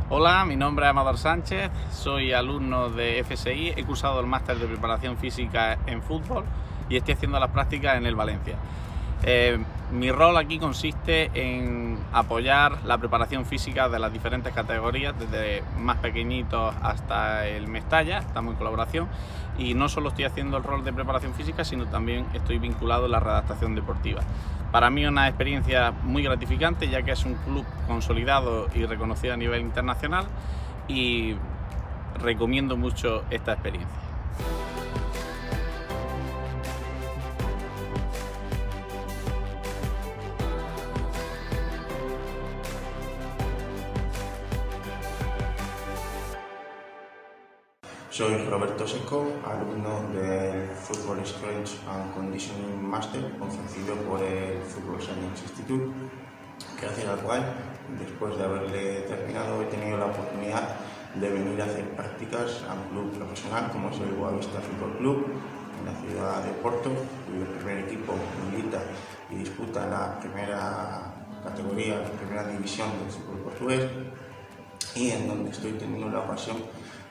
Hola, mi nombre es Amador Sánchez, soy alumno de FSI, he cursado el máster de preparación física en fútbol y estoy haciendo las prácticas en el Valencia. Mi rol aquí consiste en apoyar la preparación física de las diferentes categorías, desde más pequeñitos hasta el Mestalla, estamos en colaboración, y no solo estoy haciendo el rol de preparación física, sino también estoy vinculado en la redactación deportiva. Para mí es una experiencia muy gratificante, ya que es un club consolidado y reconocido a nivel internacional, y recomiendo mucho esta experiencia. Soy Roberto Seco, alumno del Football Strength and Conditioning Master ofrecido por el Football Science Institute, gracias al cual, después de haberle terminado, he tenido la oportunidad de venir a hacer prácticas a un club profesional como es el Boavista Fútbol Club en la ciudad de Porto, cuyo primer equipo milita y disputa la primera categoría, la primera división del fútbol portugués, y en donde estoy teniendo la ocasión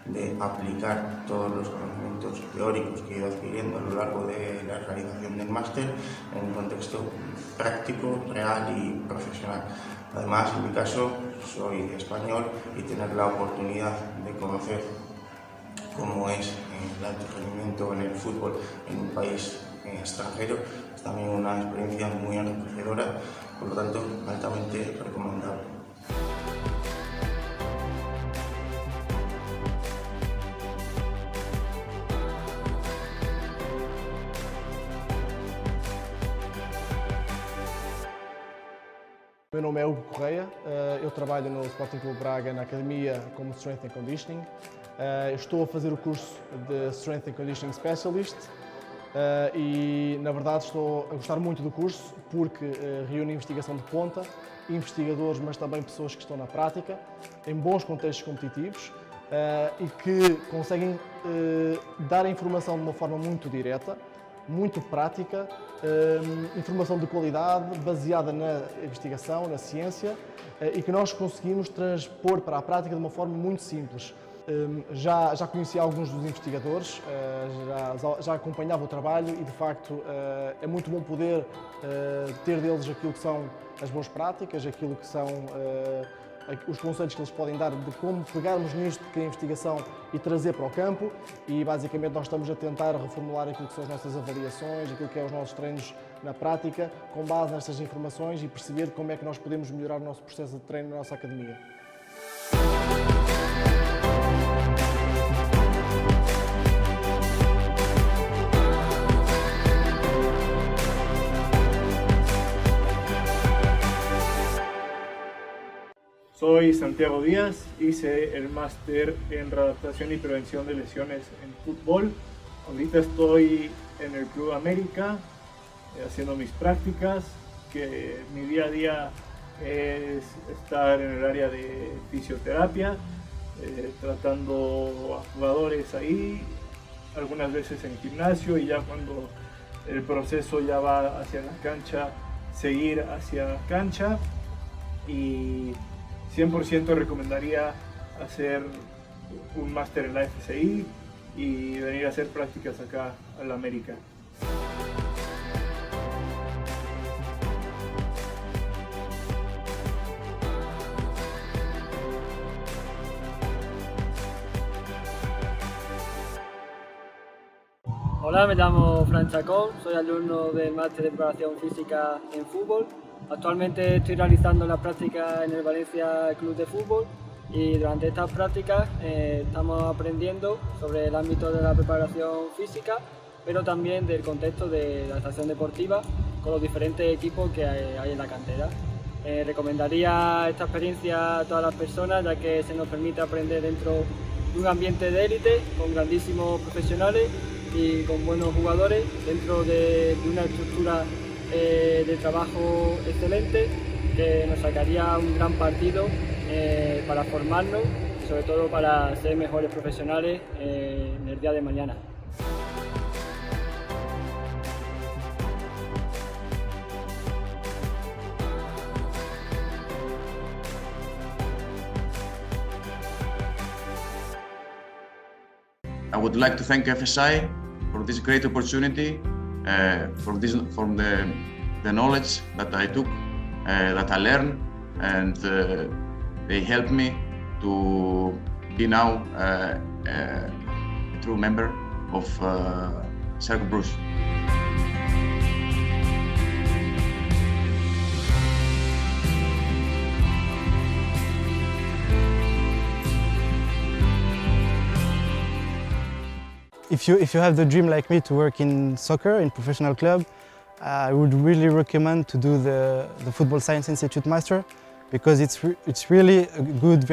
de aplicar todos los conocimientos teóricos que he ido adquiriendo a lo largo de la realización del máster en un contexto práctico, real y profesional. Además, en mi caso, soy español y tener la oportunidad de conocer cómo es el alto rendimiento en el fútbol en un país extranjero es también una experiencia muy enriquecedora, por lo tanto, altamente recomendable. Meu nome é Hugo Correia, eu trabalho no Sporting Clube Braga na academia como Strength and Conditioning. Estou a fazer o curso de Strength and Conditioning Specialist e, na verdade, estou a gostar muito do curso porque reúne investigação de ponta, investigadores, mas também pessoas que estão na prática, em bons contextos competitivos e que conseguem dar a informação de uma forma muito direta, muito prática, informação de qualidade, baseada na investigação, na ciência, e que nós conseguimos transpor para a prática de uma forma muito simples. Já conheci alguns dos investigadores, já acompanhava o trabalho e, de facto, é muito bom poder ter deles aquilo que são as boas práticas, aquilo que são os conselhos que eles podem dar de como pegarmos nisto que é a investigação e trazer para o campo, e basicamente nós estamos a tentar reformular aquilo que são as nossas avaliações, aquilo que é os nossos treinos na prática, com base nestas informações e perceber como é que nós podemos melhorar o nosso processo de treino na nossa academia. Soy Santiago Díaz, hice el máster en readaptación y prevención de lesiones en fútbol. Ahorita estoy en el Club América haciendo mis prácticas, que mi día a día es estar en el área de fisioterapia, tratando a jugadores ahí, algunas veces en gimnasio, y ya cuando el proceso ya va hacia la cancha, seguir hacia la cancha. Y 100% recomendaría hacer un máster en la FSI y venir a hacer prácticas acá a la América. Hola, me llamo Fran Chacón, soy alumno del máster de preparación física en fútbol. Actualmente estoy realizando la práctica en el Valencia Club de Fútbol y durante estas prácticas estamos aprendiendo sobre el ámbito de la preparación física, pero también del contexto de la estación deportiva con los diferentes equipos que hay en la cantera. Recomendaría esta experiencia a todas las personas, ya que se nos permite aprender dentro de un ambiente de élite con grandísimos profesionales y con buenos jugadores dentro de una estructura de trabajo excelente que nos sacaría un gran partido para formarnos y sobre todo para ser mejores profesionales en el día de mañana. I would like to thank FSI for this great opportunity, for the knowledge that I took, that I learned, and they helped me to be now a true member of Cercle Bruges. If you have the dream like me to work in soccer, in professional club, I would really recommend to do the Football Science Institute Master, because it's really a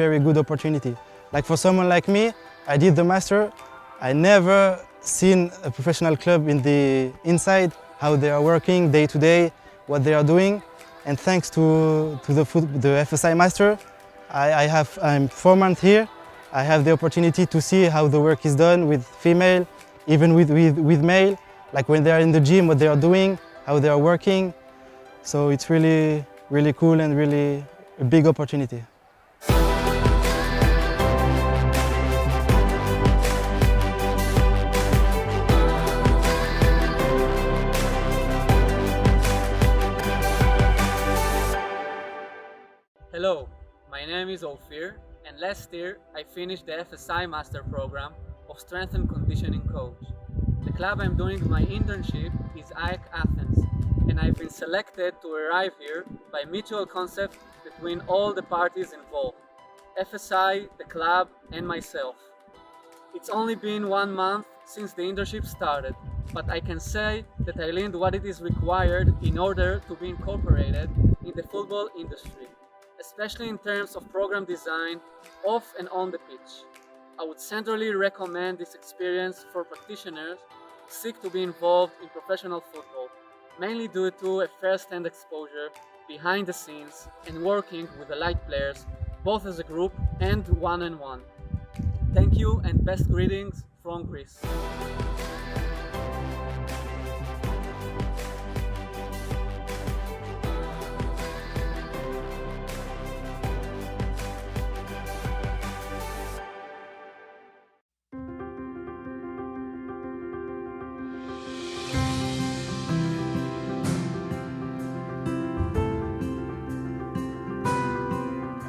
very good opportunity. Like for someone like me, I did the Master. I never seen a professional club in the inside, how they are working day to day, what they are doing. And thanks to the FSI Master, I'm 4 months here. I have the opportunity to see how the work is done with female, even with male, like when they are in the gym, what they are doing, how they are working. So it's really cool and really a big opportunity. Hello, my name is Ophir, and last year I finished the FSI Master Program of Strength and Conditioning Coach. The club I'm doing my internship is AEK Athens, and I've been selected to arrive here by mutual consent between all the parties involved, FSI, the club, and myself. It's only been 1 month since the internship started, but I can say that I learned what it is required in order to be incorporated in the football industry, especially in terms of program design off and on the pitch. I would centrally recommend this experience for practitioners who seek to be involved in professional football, mainly due to a first-hand exposure behind the scenes and working with the elite players, both as a group and one-on-one. Thank you and best greetings from Greece.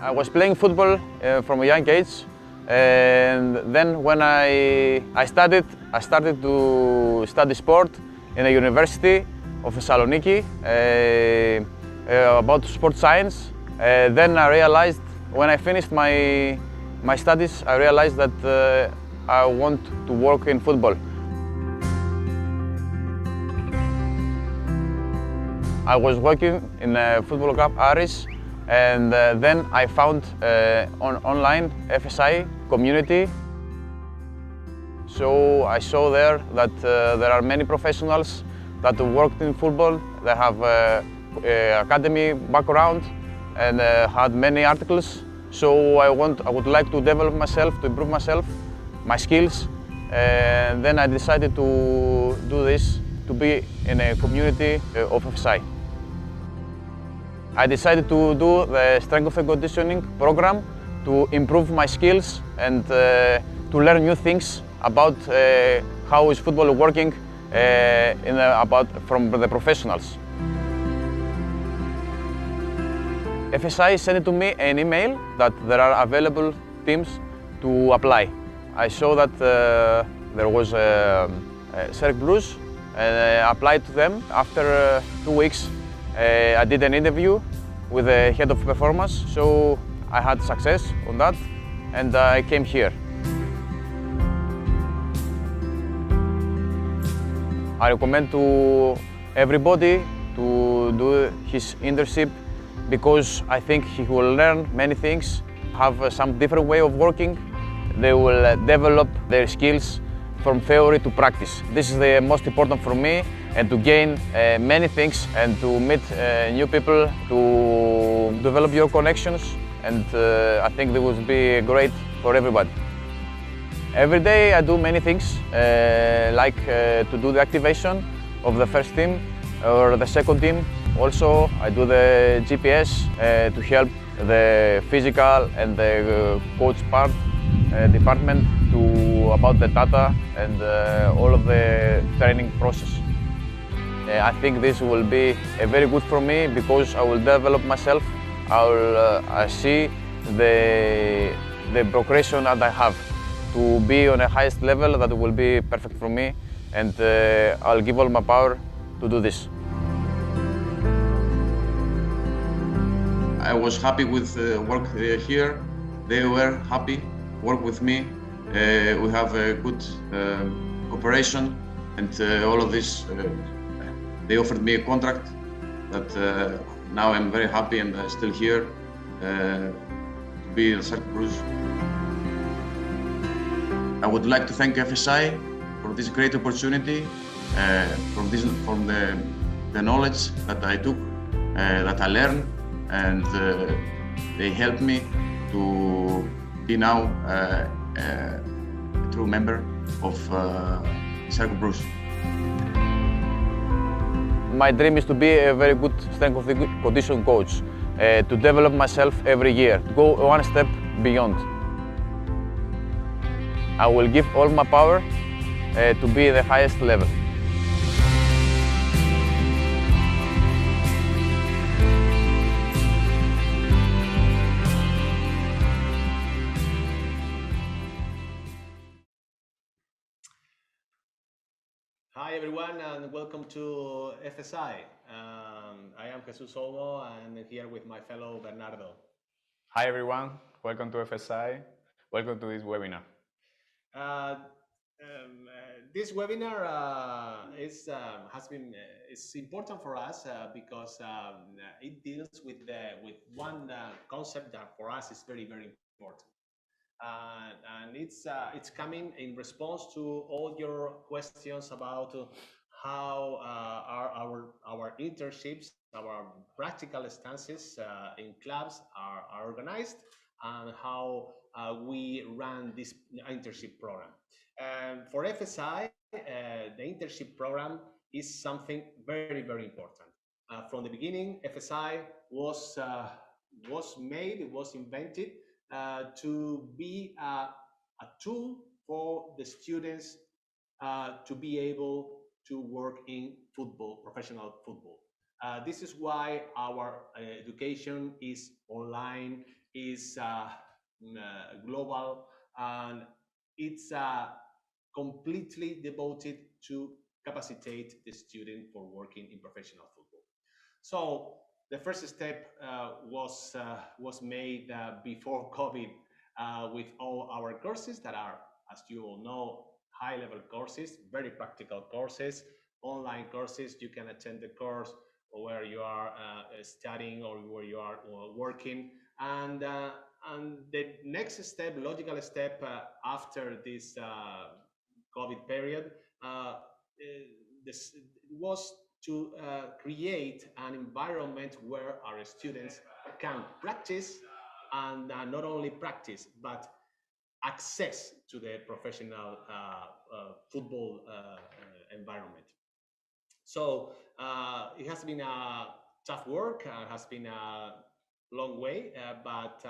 I was playing football from a young age, and then when I started to study sport in a university of Thessaloniki about sport science. Then I realized, when I finished my studies, I realized that I want to work in football. I was working in a football club, Aris, and then I found online FSI community. So I saw there that there are many professionals that worked in football. They have academy background and had many articles. So I would like to develop myself, to improve myself, my skills. And then I decided to do this, to be in a community of FSI. I decided to do the strength and conditioning program to improve my skills and to learn new things about how is football working from the professionals. FSI sent to me an email that there are available teams to apply. I saw that there was Cercle Bruges, and I applied to them. After 2 weeks, I did an interview with the head of performance, so I had success on that, and I came here. I recommend to everybody to do his internship, because I think he will learn many things, have some different way of working. They will develop their skills from theory to practice. This is the most important for me, and to gain many things and to meet new people, to develop your connections, and I think this will be great for everybody. Every day I do many things, like to do the activation of the first team or the second team. Also, I do the GPS to help the physical and the coach part. department about the data and all of the training process. I think this will be very good for me because I will develop myself. I see the progression that I have to be on the highest level. That will be perfect for me, and I'll give all my power to do this. I was happy with work here. They were happy work with me. We have a good cooperation, and all of this. They offered me a contract that now I'm very happy, and I'm still here to be in Cercle Bruges. I would like to thank FSI for this great opportunity, from the knowledge that I took, that I learned, and they helped me to be now a true member of Cercle Bruges. My dream is to be a very good strength and conditioning coach, to develop myself every year, to go one step beyond. I will give all my power to be the highest level. Hi everyone, and welcome to FSI. I am Jesus Olmo, and here with my fellow Bernardo. Hi everyone, welcome to FSI. Welcome to this webinar. This webinar is important for us because it deals with one concept that for us is very, very important. And it's coming in response to all your questions about how our internships, our practical stances in clubs are organized, and how we run this internship program. For FSI, the internship program is something very, very important. From the beginning, FSI was invented to be a tool for the students to be able to work in football, professional football. This is why our education is online, is global, and it's completely devoted to capacitate the student for working in professional football. So the first step was made before COVID with all our courses that are, as you all know, high-level courses, very practical courses, online courses. You can attend the course where you are studying or where you are working, and the next step, logical step after this COVID period, this was to create an environment where our students can practice, and not only practice, but access to the professional football environment. So it has been a tough work, has been a long way, but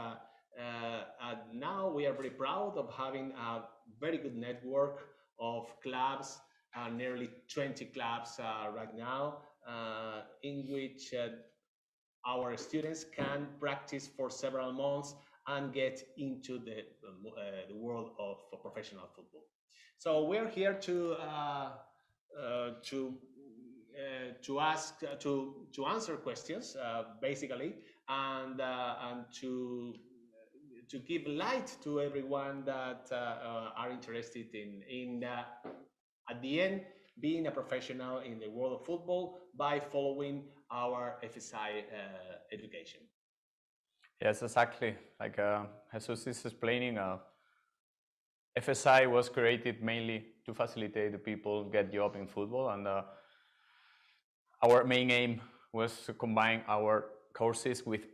now we are very proud of having a very good network of clubs, nearly 20 clubs right now, in which our students can practice for several months and get into the world of professional football. So we're here to answer questions, basically, and to give light to everyone that are interested in at the end being a professional in the world of football by following our FSI education. Yes, exactly. Like Jesus is explaining, FSI was created mainly to facilitate the people get job in football, and our main aim was to combine our courses with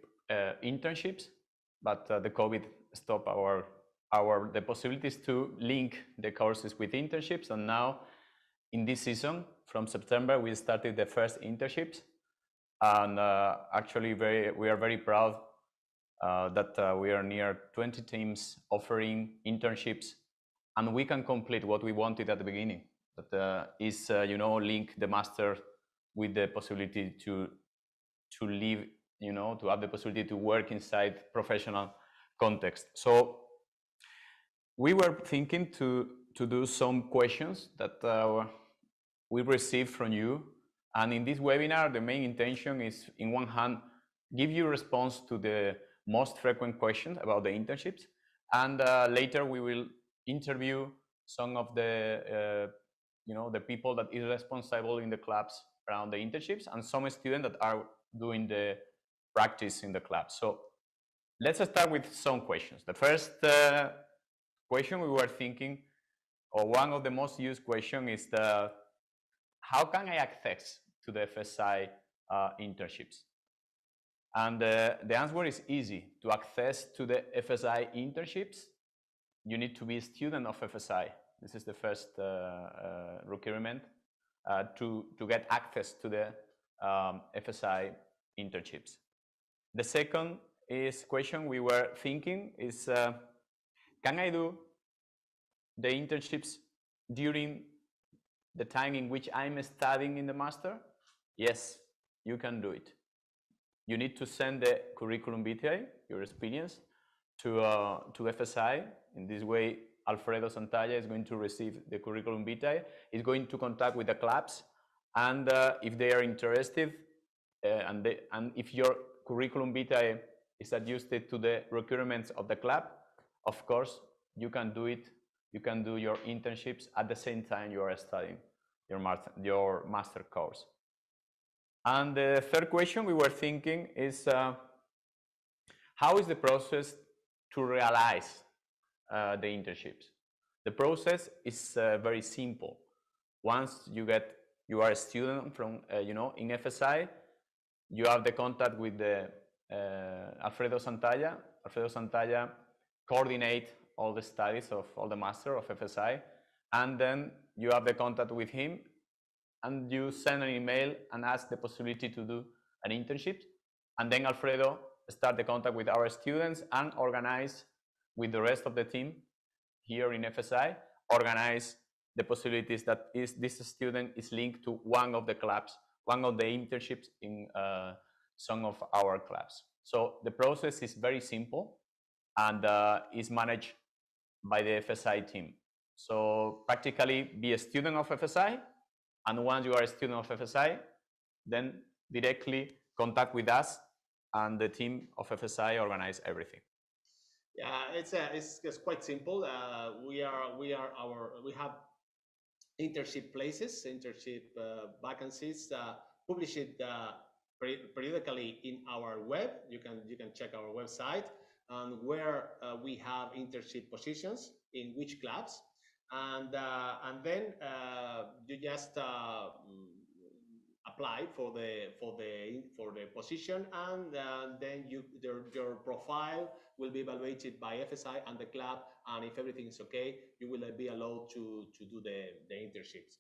internships, but the COVID stopped the possibilities to link the courses with internships, and now in this season, from September, we started the first internships, and actually we are very proud that we are near 20 teams offering internships, and we can complete what we wanted at the beginning. That is, link the master with the possibility to live, to have the possibility to work inside professional context. So we were thinking to do some questions that we received from you. And in this webinar, the main intention is, in one hand, give you response to the most frequent questions about the internships. And later we will interview some of the, the people that is responsible in the clubs around the internships, and some students that are doing the practice in the club. So let's start with some questions. The first question we were thinking, or one of the most used questions, is how can I access to the FSI internships? And the answer is easy. To access to the FSI internships, you need to be a student of FSI. This is the first requirement to get access to the FSI internships. The second question we were thinking is, can I do the internships during the time in which I'm studying in the master? Yes, you can do it. You need to send the curriculum vitae, your experience, to FSI. In this way, Alfredo Santalla is going to receive the curriculum vitae. He's going to contact with the clubs, and if they are interested, and if your curriculum vitae is adjusted to the requirements of the club, of course, you can do it. You can do your internships at the same time you are studying your master course. And the third question we were thinking is, how is the process to realize the internships? The process is very simple. Once you are a student from, in FSI, you have the contact with the Alfredo Santalla. Alfredo Santalla coordinates all the studies of all the master of FSI, and then you have the contact with him, and you send an email and ask the possibility to do an internship, and then Alfredo start the contact with our students and organize with the rest of the team here in FSI, organize the possibilities that this student is linked to one of the clubs, one of the internships in some of our clubs. So the process is very simple and is managed by the FSI team. So practically be a student of FSI, and once you are a student of FSI, then directly contact with us, and the team of FSI organize everything. Yeah, it's quite simple. We have internship places, internship vacancies published periodically in our web. You can check our website, and where we have internship positions in which clubs, and then you just apply for the position, and then your profile will be evaluated by FSI and the club, and if everything is okay, you will be allowed to do the internships.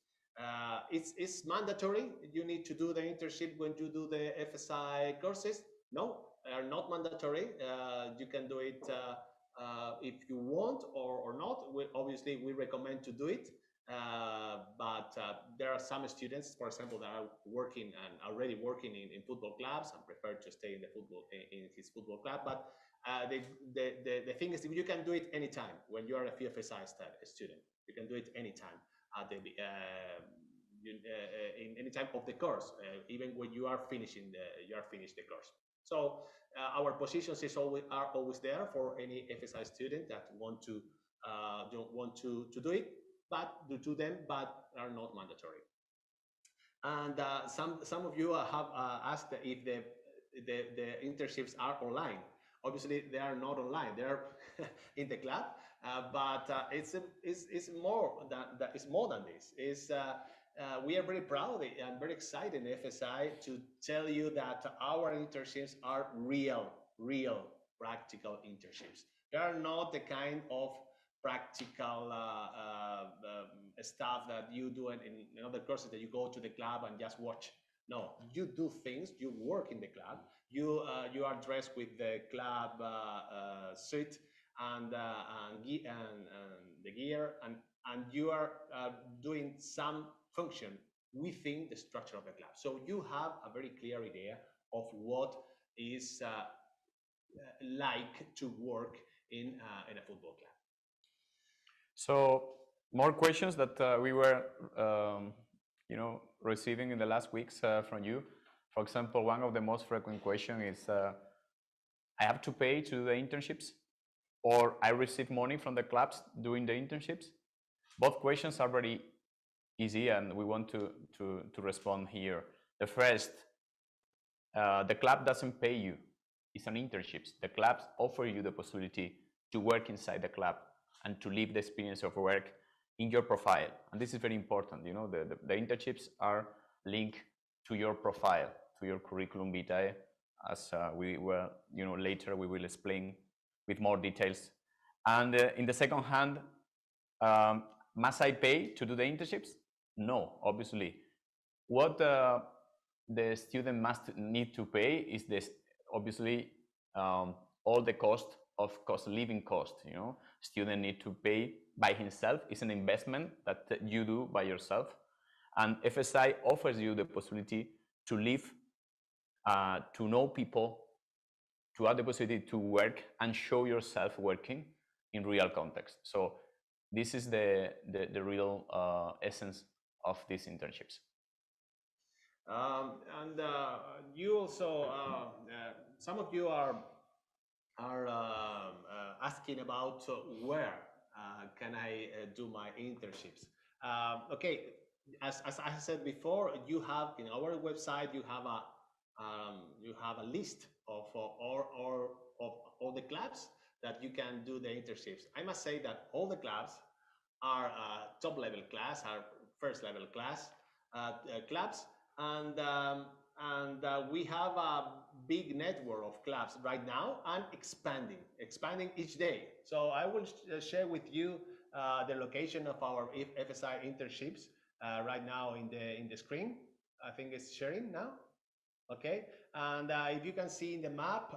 It's mandatory. You need to do the internship when you do the FSI courses. No, they are not mandatory. You can do it if you want or not. Obviously, we recommend to do it. But there are some students, for example, that are working and already working in football clubs and prefer to stay in his football club. But the thing is, you can do it anytime when you are a FSI student. You can do it anytime at in any time of the course, even when you are finished the course. So our positions are always there for any FSI student that don't want to do it, but do them, but are not mandatory. And some of you have asked if the internships are online. Obviously, they are not online; they are in the club. But it's more than this. We are very proud and very excited in FSI to tell you that our internships are real practical internships. They are not the kind of practical stuff that you do in other courses that you go to the club and just watch. No, you do things, you work in the club, You are dressed with the club suit and the gear, and you are doing some function within the structure of the club. So you have a very clear idea of what is like to work in a football club. So more questions that we were receiving in the last weeks from you. For example, one of the most frequent questions is, I have to pay to do the internships, or I receive money from the clubs doing the internships? Both questions are very easy, and we want to respond here. The first, the club doesn't pay you. It's an internships. The clubs offer you the possibility to work inside the club and to live the experience of work in your profile. And this is very important. You know, the internships are linked to your profile, to your curriculum vitae, as we will, later we will explain with more details. And in the second hand, must I pay to do the internships? No, obviously. What the student must need to pay is this, obviously, all the cost living cost. Student need to pay by himself. It's an investment that you do by yourself, and FSI offers you the possibility to live, to know people, to have the possibility to work and show yourself working in real context. So this is the real essence of these internships. And you also, some of you are asking about where can I do my internships. Okay, as I said before, you have in our website you have a list of all the clubs that you can do the internships. I must say that all the clubs are top level class, are first level class clubs, and we have a big network of clubs right now and expanding each day. So I will share with you the location of our FSI internships right now in the screen. I think it's sharing now. Okay, and if you can see in the map,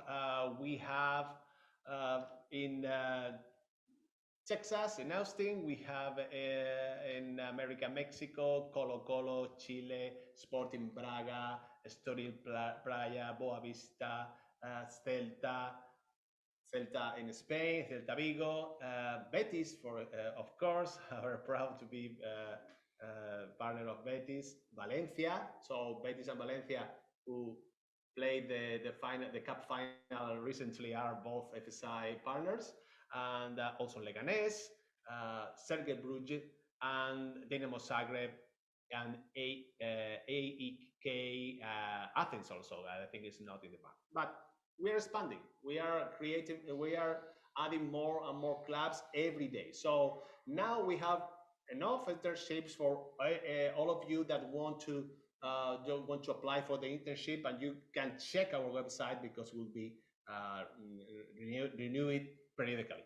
we have in Texas, in Austin, we have in America, Mexico, Colo-Colo, Chile, Sporting Braga, Estoril Playa, Boa Vista, Celta in Spain, Celta Vigo, Betis, of course, we're proud to be partner of Betis, Valencia. So Betis and Valencia, who played the cup final recently, are both FSI partners. And also Leganés, Sergei Bruges, and Dinamo Zagreb, and AEK Athens also. I think it's not in the map, but we are expanding. We are creating. We are adding more and more clubs every day. So now we have enough internships for all of you that want to apply for the internship, and you can check our website because we'll be renew it periodically.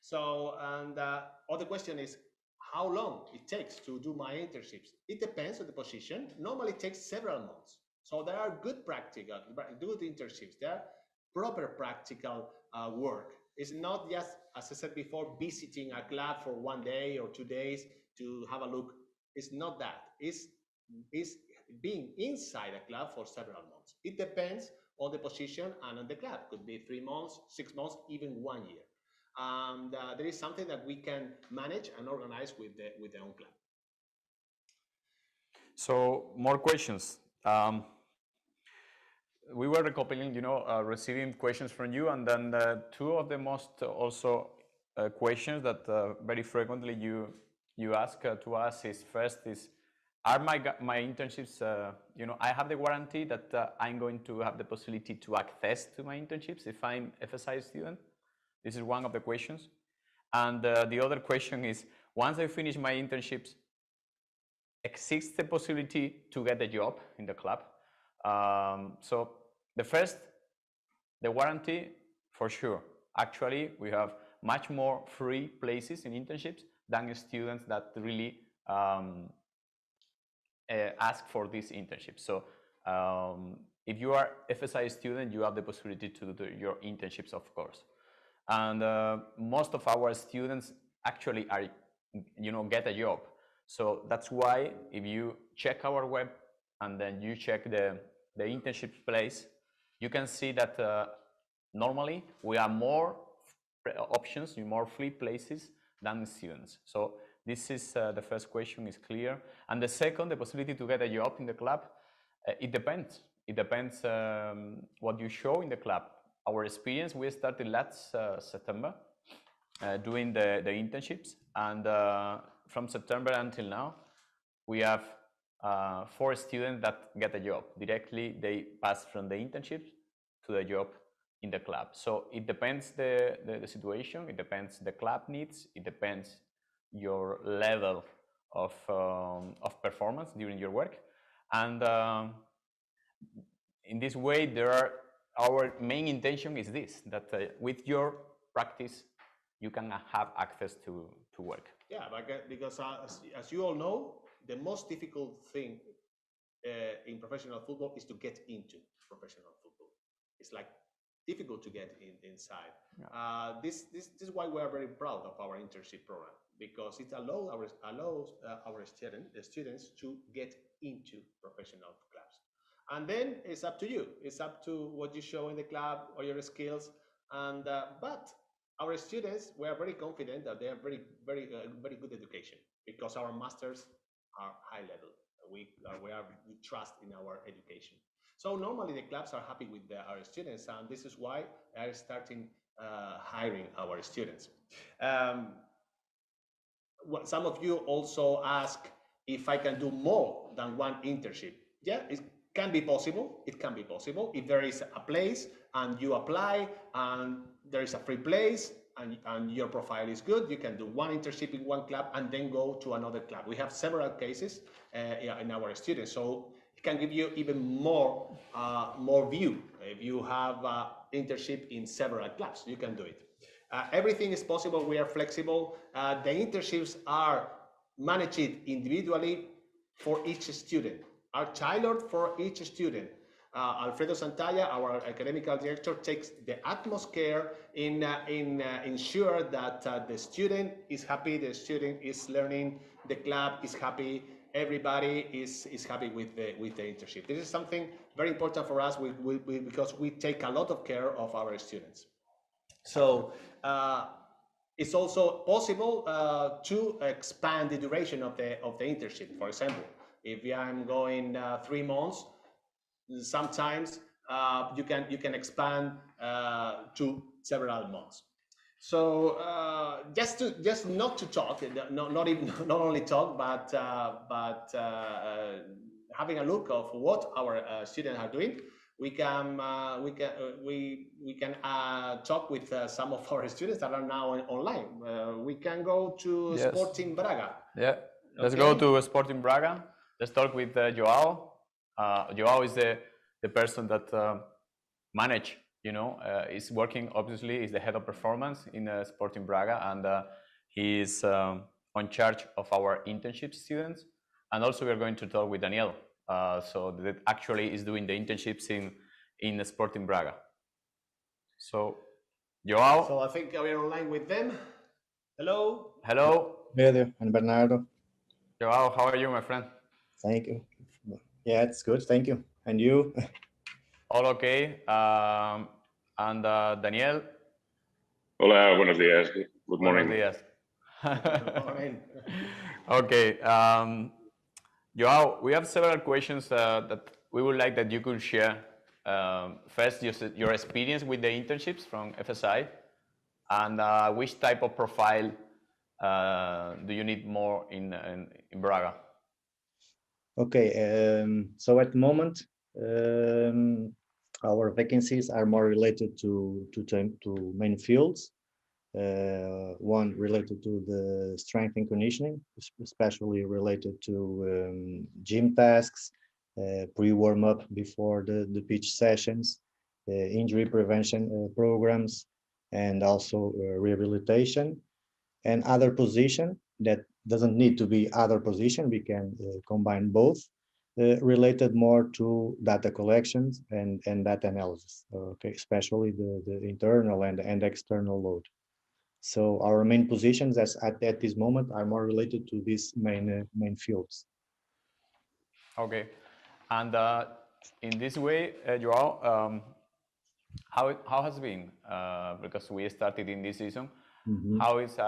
So, and other question is how long it takes to do my internships. It depends on the position. Normally it takes several months. So there are good internships. There are proper practical work. It's not just, as I said before, visiting a club for 1 day or 2 days to have a look. It's not that. It's being inside a club for several months. It depends on the position and on the club. It could be 3 months, 6 months, even 1 year. And there is something that we can manage and organize with the own club. So more questions. We were recopiling, receiving questions from you, and then two of the most also questions that very frequently you ask to us is, first is, are my internships, I have the guarantee that I'm going to have the possibility to access to my internships if I'm FSI student? This is one of the questions. And the other question is, once I finish my internships, exists the possibility to get a job in the club? So the first, the warranty, for sure. Actually, we have much more free places in internships than students that really ask for these internships. So if you are FSI student, you have the possibility to do your internships, of course. And most of our students actually are, get a job. So that's why if you check our web and then you check the internship place, you can see that normally we have more options, more free places than students. So this is the first question is clear. And the second, the possibility to get a job in the club, it depends. It depends what you show in the club. Our experience, we started last September doing the internships, and from September until now, we have 4 students that get a job. Directly, they pass from the internship to the job in the club. So it depends the situation, it depends the club needs, it depends your level of performance during your work. And in this way, our main intention is this, that with your practice, you can have access to work. Yeah, because as you all know, the most difficult thing in professional football is to get into professional football. It's like difficult to get inside. Yeah. This is why we are very proud of our internship program, because it allows our students to get into professional clubs. And then it's up to you. It's up to what you show in the club or your skills. And but our students, we are very confident that they are very good education, because our masters are high level. We trust in our education. So normally the clubs are happy with our students, and this is why they are starting hiring our students. Some of you also ask if I can do more than one internship. Yeah, it can be possible. It can be possible if there is a place and you apply and there is a free place and your profile is good. You can do one internship in one club and then go to another club. We have several cases in our students, so it can give you even more view. If you have internship in several clubs, you can do it. Everything is possible. We are flexible. The internships are managed individually for each student, are tailored for each student. Alfredo Santalla, our academic director, takes the utmost care in ensure that the student is happy, the student is learning, the club is happy, everybody is happy with the internship. This is something very important for us because we take a lot of care of our students. So it's also possible to expand the duration of the internship. For example, if I'm going 3 months, sometimes you can expand to several months. So just not to talk, not only talk, but having a look of what our students are doing. We can talk with some of our students that are now online. We can go to Sporting Braga. Yeah, let's go to Sporting Braga. Let's talk with Joao. Joao is the person that manage, is working, obviously, is the head of performance in Sporting Braga, and he is on charge of our internship students. And also we're going to talk with Daniel, so that actually is doing the internships in Sporting Braga. So, Joao. So I think we're online with them. Hello. Hello. Pedro and Bernardo. Joao, how are you, my friend? Thank you. Yeah, it's good. Thank you. And you? All okay. And Daniel. Hola, buenos días. Good morning. Buenos días. Okay. Joao, we have several questions that we would like that you could share. First, your experience with the internships from FSI, and which type of profile do you need more in Braga? Okay, so at the moment, our vacancies are more related to main fields. One related to the strength and conditioning, especially related to gym tasks, pre-warm-up before the pitch sessions, injury prevention programs, and also rehabilitation, and other position that doesn't need to be other position. We can combine both. related more to data collections and data analysis, okay, especially the internal and external load. So our main positions at this moment are more related to these main fields. Okay, and in this way, Joao, how has been, because we started in this season, how is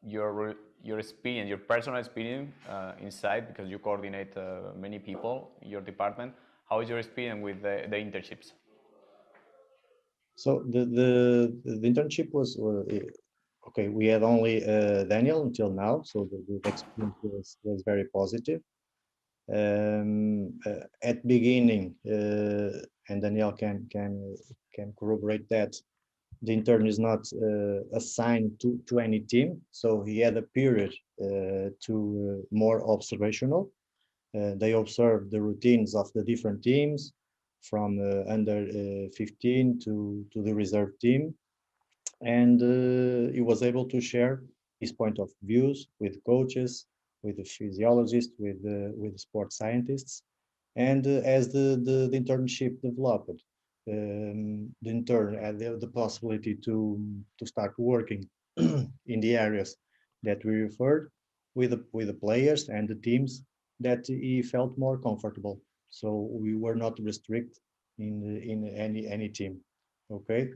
your experience, your personal experience inside, because you coordinate many people in your department, how is your experience with the internships? So the internship was okay. We had only Daniel until now, so the experience was very positive. At beginning, and Daniel can corroborate that, the intern is not assigned to any team, so he had a period to more observational. They observed the routines of the different teams, from under 15 to the reserve team, and he was able to share his point of views with coaches, with the physiologists, with the sports scientists. And as the internship developed, the intern had the possibility to start working in the areas that we referred, with the players and the teams that he felt more comfortable. So we were not restricted in any team. Okay.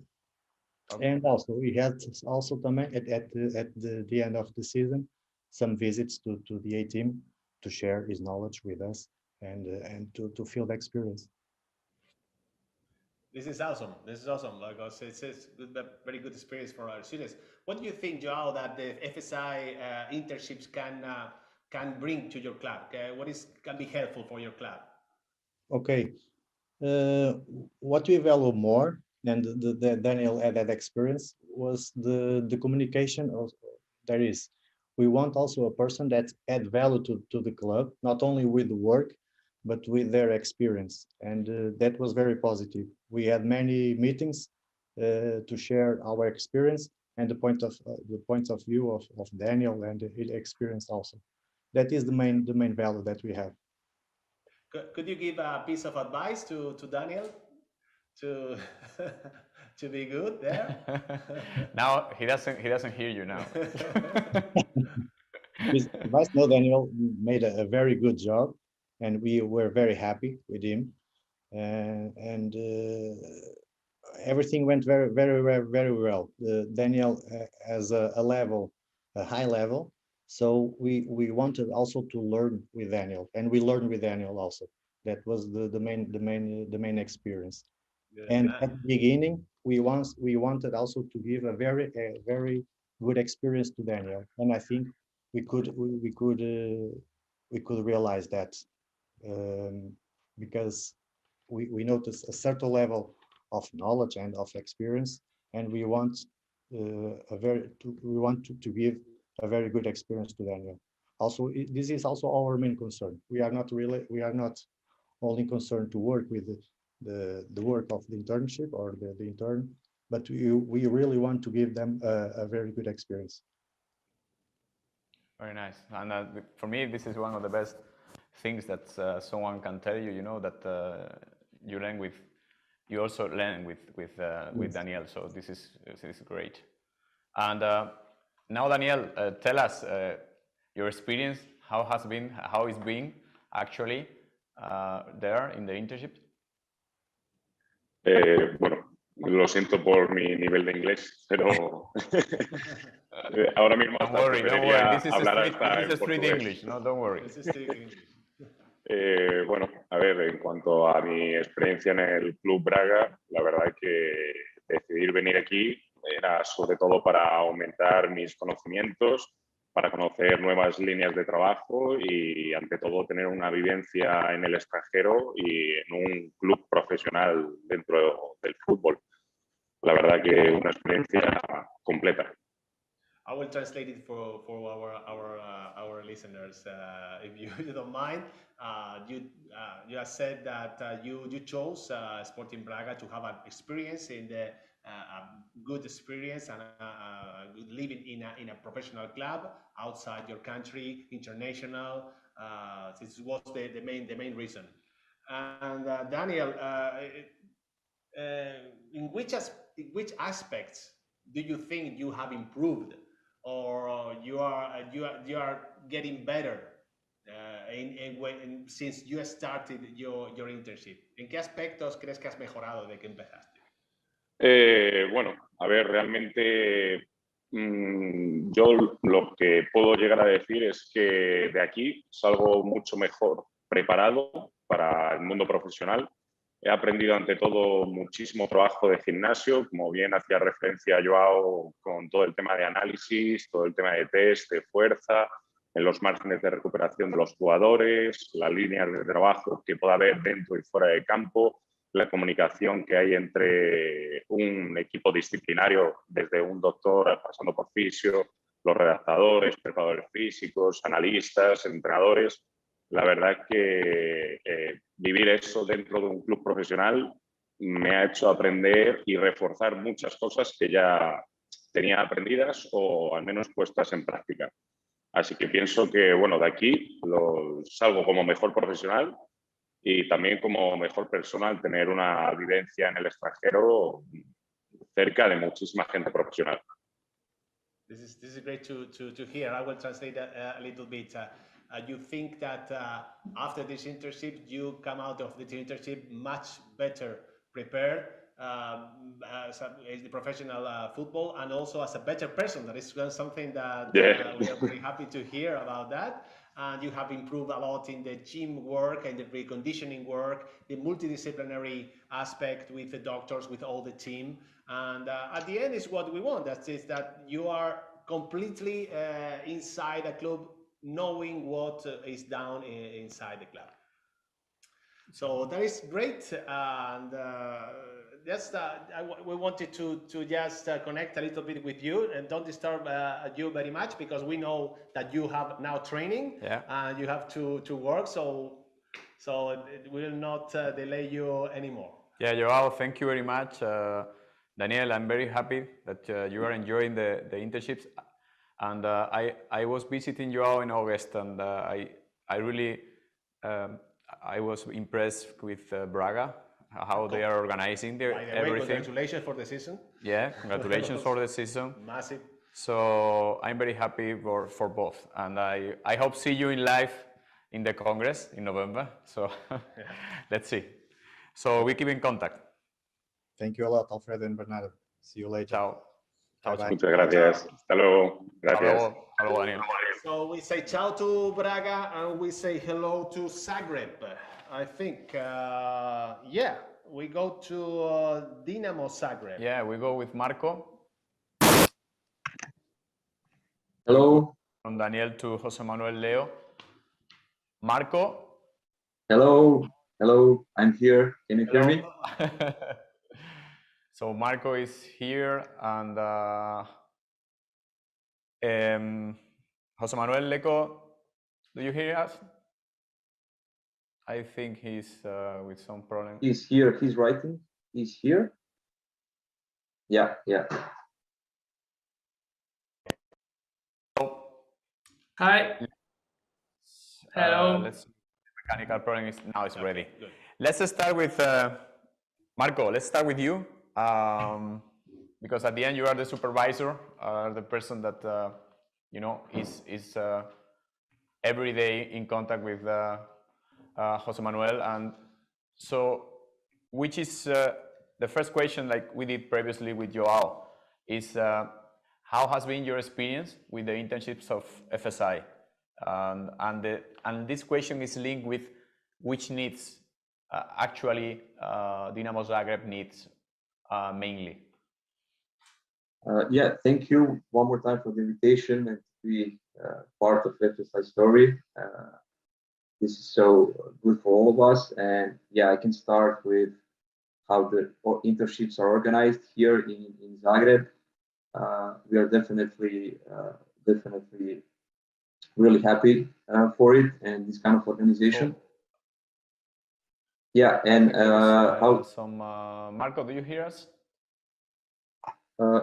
And also we had also at the end of the season some visits to the A team to share his knowledge with us and to feel the experience. This is awesome. This is awesome because it's a very good experience for our students. What do you think, Joao, that the FSI internships can bring to your club? What can be helpful for your club? Okay, what we value more, and the Daniel had that experience, was the communication there is. We want also a person that add value to the club, not only with the work, but with their experience. And that was very positive. We had many meetings to share our experience and the points of view of Daniel and his experience also. That is the main value that we have. Could you give a piece of advice to Daniel to to be good there? Now he doesn't hear you now. Vice No, Daniel made a very good job, and we were very happy with him. And everything went very well. Daniel has a high level, so we wanted also to learn with Daniel, and we learned with Daniel also. That was the main experience. And at the beginning, we wanted also to give a very good experience to Daniel, and I think we could realize that, because we notice a certain level of knowledge and of experience, and we want to give a very good experience to Daniel. Also, this is also our main concern. We are not only concerned to work with the work of the internship or the intern, but we really want to give them a very good experience. Very nice. And for me, this is one of the best things that someone can tell you. You know that you also learn with Daniel. So this is great. And now, Daniel, tell us your experience. How it's been actually there in the internship. Bueno, lo siento por mi nivel de inglés, pero ahora mismo Don't worry. This is hablar a street English. No, don't worry. Bueno, a ver, en cuanto a mi experiencia en el Club Braga, la verdad es que decidir venir aquí era sobre todo para aumentar mis conocimientos, para conocer nuevas líneas de trabajo y, ante todo, tener una vivencia en el extranjero y en un club profesional dentro del fútbol. La verdad que una experiencia completa. I will translate it for our listeners, if you don't mind. You have said that you chose Sporting Braga to have an experience in the a good experience and a good living in a professional club outside your country, international. This was the main reason. And Daniel, in which aspects do you think you have improved, or you are getting better since you started your internship? ¿En qué aspectos crees que has mejorado de que empezaste? Bueno, a ver, realmente yo lo que puedo llegar a decir es que de aquí salgo mucho mejor preparado para el mundo profesional. He aprendido ante todo muchísimo trabajo de gimnasio, como bien hacía referencia Joao, con todo el tema de análisis, todo el tema de test, de fuerza, en los márgenes de recuperación de los jugadores, las líneas de trabajo que pueda haber dentro y fuera de campo, la comunicación que hay entre un equipo disciplinario, desde un doctor pasando por fisio, los redactadores, preparadores físicos, analistas, entrenadores. La verdad es que vivir eso dentro de un club profesional me ha hecho aprender y reforzar muchas cosas que ya tenía aprendidas o al menos puestas en práctica. Así que pienso que, bueno, de aquí salgo como mejor profesional y también como mejor persona al tener una vivencia en el extranjero cerca de muchísima gente profesional. This is great to hear. I will translate a little bit. You think that after this internship, you come out of the internship much better prepared as the professional football, and also as a better person. That is something that we are very happy to hear about that. And you have improved a lot in the gym work and the reconditioning work, the multidisciplinary aspect with the doctors, with all the team. And at the end is what we want. That is that you are completely inside a club, knowing what is down inside the club. So that is great. And we wanted to just connect a little bit with you and don't disturb you very much, because we know that you have now training and you have to work. So it will not delay you anymore. Yeah, Joao, thank you very much. Daniel, I'm very happy that you are enjoying the internships. And I was visiting Joao in August, and I really I was impressed with Braga, how they are organizing everything. Congratulations for the season. Yeah, congratulations for the season. Massive. So I'm very happy for both, and I hope see you in live in the Congress in November. So let's see. So we keep in contact. Thank you a lot, Alfredo and Bernardo. See you later. Ciao. Bye bye. Muchas gracias. Hasta luego. Gracias. Hasta luego, Daniel. So we say ciao to Braga and we say hello to Zagreb. I think, yeah, we go to Dinamo Zagreb. Yeah, we go with Marco. Hello. From Daniel to Jose Manuel Leo. Marco. Hello. Hello. I'm here. Can you hear me? So Marco is here, and Jose Manuel Leco, do you hear us? I think he's with some problem. He's here. He's writing. He's here. Yeah. Hi. Hello. Let's mechanical problem is now it's ready. Good. Let's start with Marco. Let's start with you, because at the end you are the supervisor, the person that you know is every day in contact with Jose Manuel, and so which is the first question, like we did previously with Joao, is how has been your experience with the internships of FSI? And this question is linked with which needs actually Dinamo Zagreb needs mainly. Yeah, thank you one more time for the invitation and to be part of FSI story. This is so good for all of us. And yeah, I can start with how the internships are organized here in Zagreb. We are definitely really happy for it and this kind of organization. Oh. Yeah, and how some Marco, do you hear us?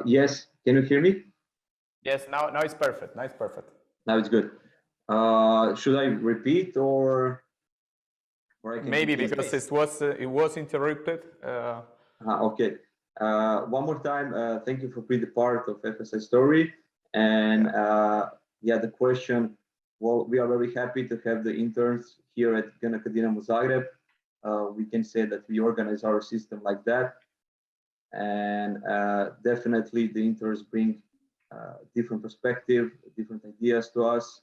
Yes, can you hear me? Yes, now it's perfect. Now it's perfect. Now it's good. Should I repeat or I can maybe continue? because it was interrupted. Okay. One more time, thank you for being the part of FSI story. And yeah, the question, well, we are very happy to have the interns here at Dinamo Zagreb. We can say that we organize our system like that. And definitely the interns bring different perspective, different ideas to us.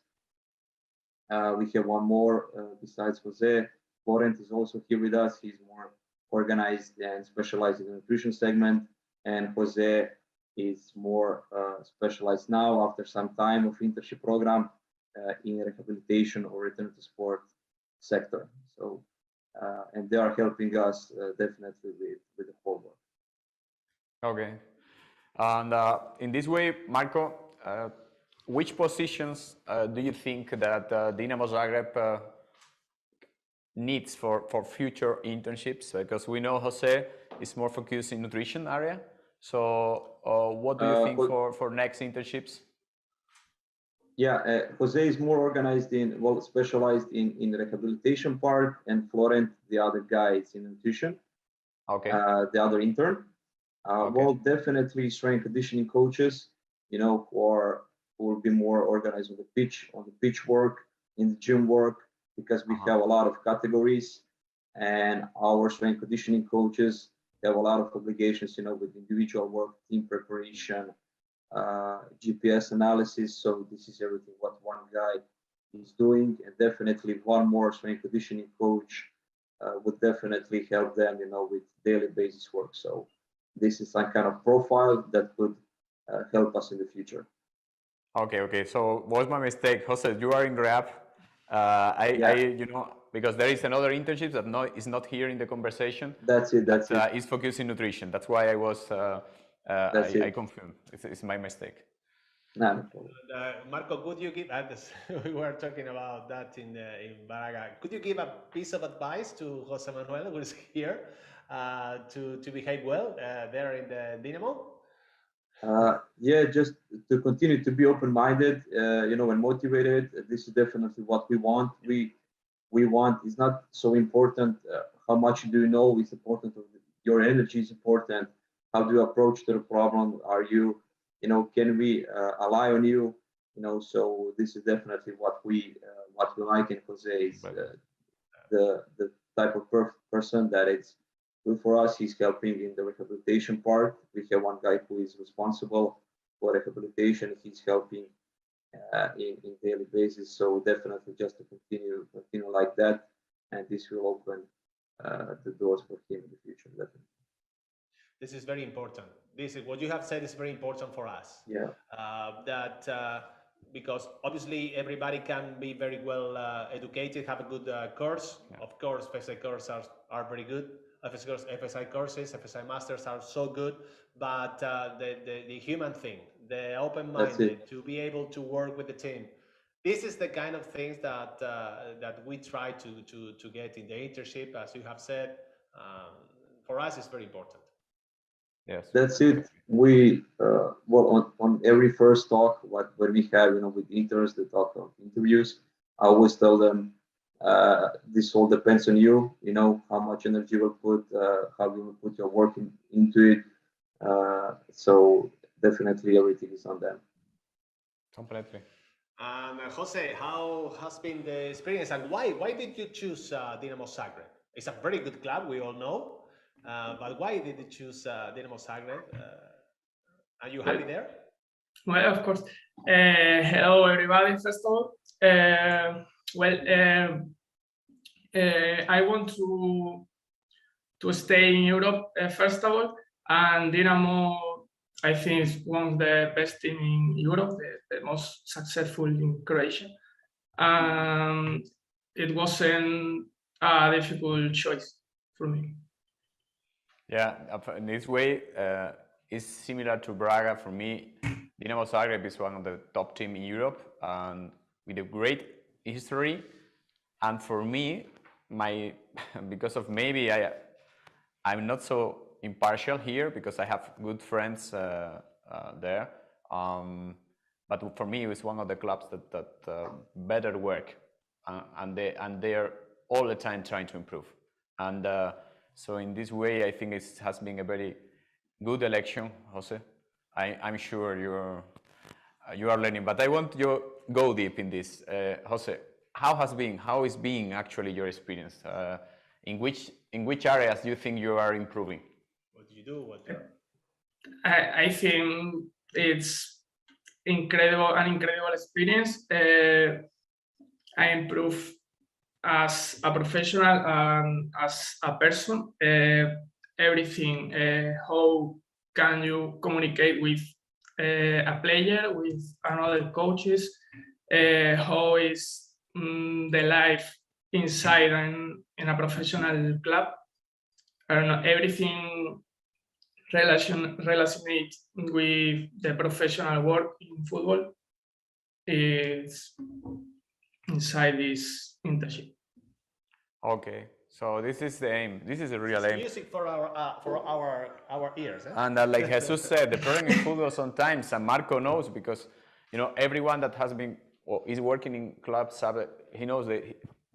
We have one more besides Jose. Florent is also here with us. He's more organized and specialized in the nutrition segment. And Jose is more specialized now after some time of internship program in rehabilitation or return to sport sector. So, and they are helping us definitely with the whole work. Okay. And in this way, Marco, which positions do you think that Dinamo Zagreb needs for future internships? Because we know Jose is more focused in nutrition area. So what do you think for next internships? Yeah, Jose is more organized in, well, specialized in the rehabilitation part, and Florent, the other guy, is in nutrition. Okay. The other intern. Okay. Well, definitely strength conditioning coaches, you know, who will be more organized on the pitch work, in the gym work, because we have a lot of categories, and our strength conditioning coaches have a lot of obligations, you know, with individual work, team preparation, GPS analysis. So this is everything what one guy is doing, and definitely one more strength conditioning coach would definitely help them, you know, with daily basis work. So this is some kind of profile that could help us in the future. Okay. So was my mistake, Jose? You are in Grab. You know, because there is another internship that is not here in the conversation. That's it. Is focused in nutrition. That's why I was. I confirmed. It's my mistake. No. Marco, could you give? We were talking about that in Braga. Could you give a piece of advice to Jose Manuel, who is here, to behave well there in the Dinamo? Yeah, just to continue to be open-minded, you know, and motivated. This is definitely what we want. We want. It's not so important how much do you know. It's important. Your energy is important. How do you approach the problem? Are you, you know, can we rely on you? You know, so this is definitely what we like in Jose is the type of person that it's good for us. He's helping in the rehabilitation part. We have one guy who is responsible for rehabilitation. He's helping in daily basis. So definitely just to continue like that, and this will open the doors for him in the future. Definitely. This is very important. This is what you have said is very important for us. Yeah. Because obviously everybody can be very well educated, have a good course. Yeah. Of course, FSI courses are very good. FSI courses, FSI masters are so good, but the human thing, the open-minded, to be able to work with the team. This is the kind of things that we try to get in the internship, as you have said. For us, it's very important. Yes. That's it. We well on every first talk, when we have, you know, with interns, the talk of interviews, I always tell them this all depends on you. You know how much energy you will put, how you will put your work into it. So definitely everything is on them. Completely. And Jose, how has been the experience, and why did you choose Dinamo Zagreb? It's a very good club, we all know. But why did you choose Dinamo Zagreb? Are you happy there? Well, of course. Hello, everybody. First of all, I want to stay in Europe first of all, and Dinamo, I think, is one of the best team in Europe, the most successful in Croatia. It wasn't a difficult choice for me. Yeah, in this way, it's similar to Braga for me. Dinamo Zagreb is one of the top teams in Europe, and with a great history. And for me, because of maybe I'm not so impartial here because I have good friends there. But for me, it was one of the clubs that better work, and they are all the time trying to improve. And so in this way, I think it has been a very good election, Jose. I'm sure you are learning, but I want you to go deep in this. Jose, how is being actually your experience? In which areas do you think you are improving? What do you do? I think it's an incredible experience. I improve as a professional and as a person. Everything, how can you communicate with a player, with another coaches, how is the life inside in a professional club. I don't know, everything relationate with the professional work in football is inside this internship. Okay, so this is the aim. This is the real aim. Music for our ears. Eh? And like Jesus said, the problem in football sometimes, and Marco knows because everyone that has been or is working in clubs, he knows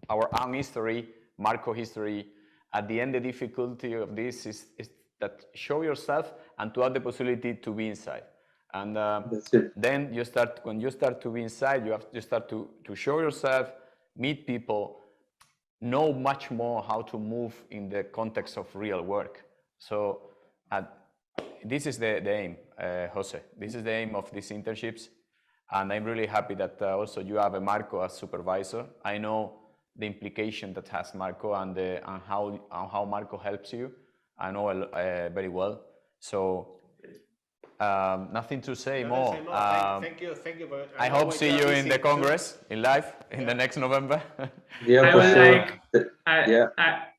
our own history, Marco history. At the end, the difficulty of this is that show yourself and to have the possibility to be inside. And then when you start to be inside, you start to show yourself, meet people, know much more how to move in the context of real work. So this is the aim, Jose. This is the aim of these internships. And I'm really happy that also you have a Marco as supervisor. I know the implication that has Marco and how Marco helps you. I know very well. So nothing to say more. Thank you. I hope see you in the Congress in live in the next November. Yeah, for sure.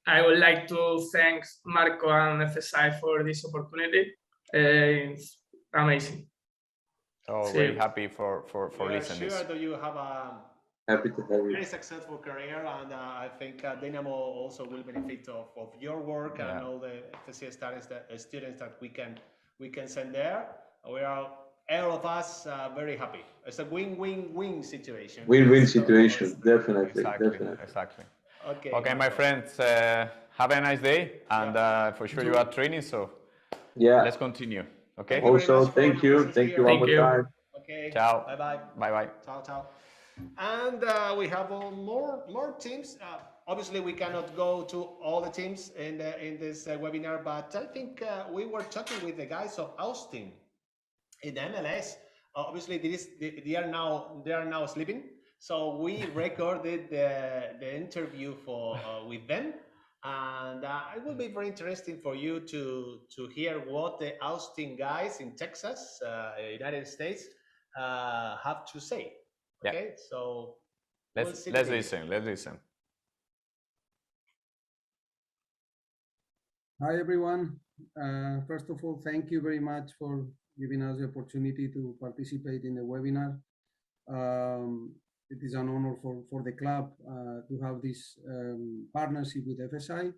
I would like to thank Marco and FSI for this opportunity. It's amazing. So very happy for listening. Sure that you have a very successful career, and I think Dynamo also will benefit of your work and all the FSI students that we can send there. We are all of us very happy. It's a win-win-win situation. Win-win situation, definitely. Exactly. Okay, my friends, have a nice day, and for sure you are training, so let's continue. Okay. Also, thank you one more time. Okay. Ciao. Bye. Ciao. And we have more teams. Obviously, we cannot go to all the teams in this webinar, but I think we were talking with the guys of Austin in the MLS. Obviously, they are now sleeping, so we recorded the interview with them. And it will be very interesting for you to hear what the Austin guys in Texas, United States, have to say. Okay, so let's listen. Hi everyone. First of all, thank you very much for giving us the opportunity to participate in the webinar. It is an honor for the club to have this partnership with FSI.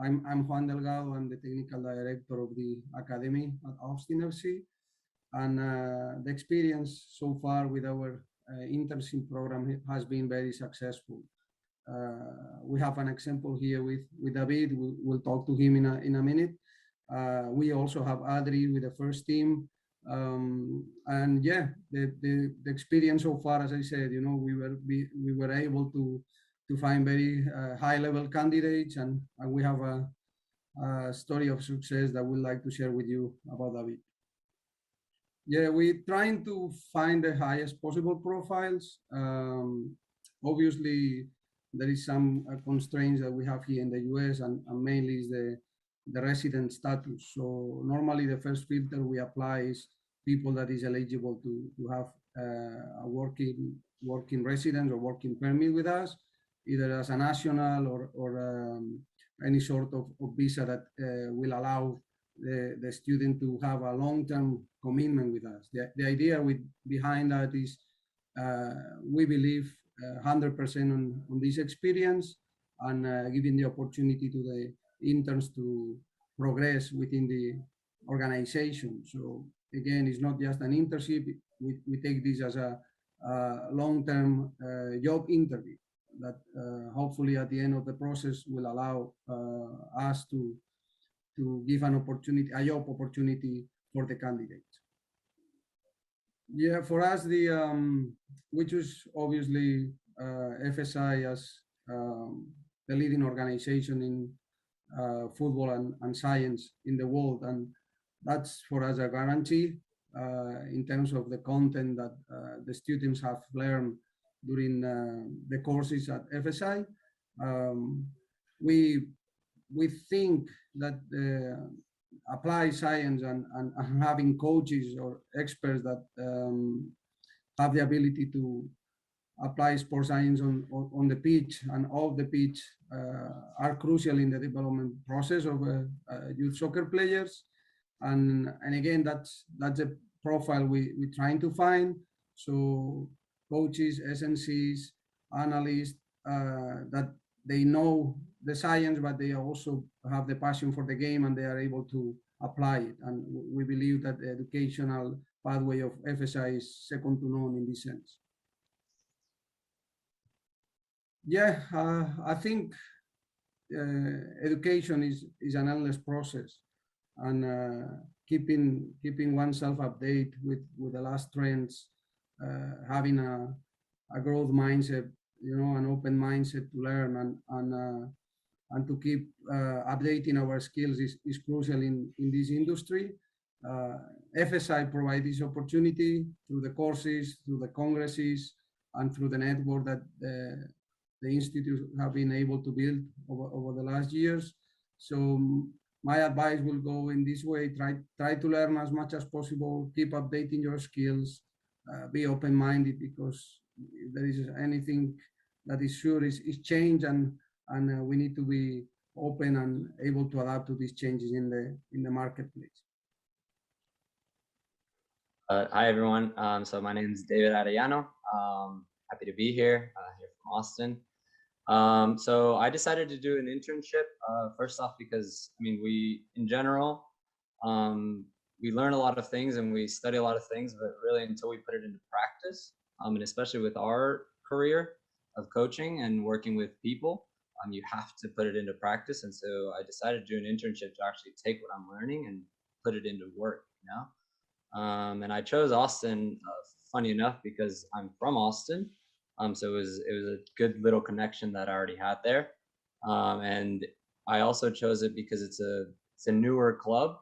I'm Juan Delgado. I'm the technical director of the academy at Austin FC, and the experience so far with our internship program has been very successful. We have an example here with David. We'll talk to him in a minute. We also have Adri with the first team. And yeah, the experience so far, as I said, we were able to find very high-level candidates, and we have a story of success that we'd like to share with you about David. Yeah, we're trying to find the highest possible profiles. Obviously, there is some constraints that we have here in the US, and mainly is the resident status. So normally the first filter we apply is people that is eligible to have a working residence or working permit with us, either as a national or any sort of visa that will allow the student to have a long-term commitment with us. The idea behind that is we believe 100% on this experience, and giving the opportunity to the interns to progress within the organization. So again, it's not just an internship. We take this as a long-term job interview that hopefully at the end of the process will allow us to give an opportunity, a job opportunity for the candidates. Yeah, for us, we choose obviously FSI as the leading organization in football and science in the world, and that's for us a guarantee in terms of the content that the students have learned during the courses at FSI. We think that applied science and having coaches or experts that have the ability to apply sports science on the pitch and off the pitch are crucial in the development process of youth soccer players. And again, that's a profile we're trying to find. So coaches, SNCs, analysts, that they know the science, but they also have the passion for the game and they are able to apply it. And we believe that the educational pathway of FSI is second to none in this sense. Yeah, I think education is an endless process, and keeping oneself updated with the last trends, having a growth mindset, an open mindset to learn and to keep updating our skills is crucial in this industry. FSI provides this opportunity through the courses, through the congresses, and through the network that the institutes have been able to build over the last years. So my advice will go in this way: try to learn as much as possible, keep updating your skills, be open-minded, because if there is anything that is sure is change, and we need to be open and able to adapt to these changes in the marketplace. Hi everyone. So my name is David Arellano. Happy to be here from Austin. So I decided to do an internship first off because we in general we learn a lot of things and we study a lot of things, but really until we put it into practice, and especially with our career of coaching and working with people, you have to put it into practice. And so I decided to do an internship to actually take what I'm learning and put it into work, and I chose Austin, funny enough, because I'm from Austin. So it was a good little connection that I already had there. And I also chose it because it's a newer club.